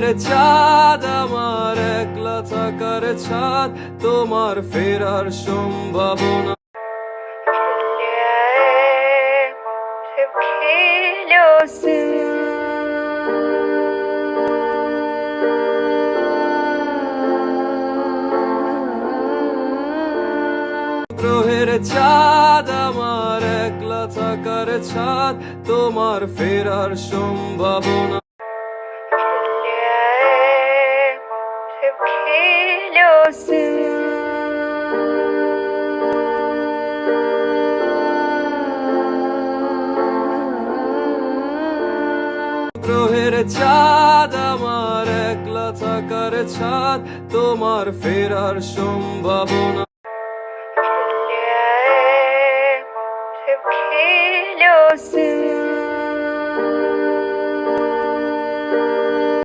গ্রহের চাঁদ আমার একলা থাকার ছাদ, তোমার ফেরার সম্ভাবনা। গ্রহের চাঁদ আমার একলা থাকার ছাদ, তোমার ফেরার সম্ভাবনা। গ্রহের চাঁদ আমার একলা থাকার ছাদ, তোমার ফেরার সম্ভাবনা।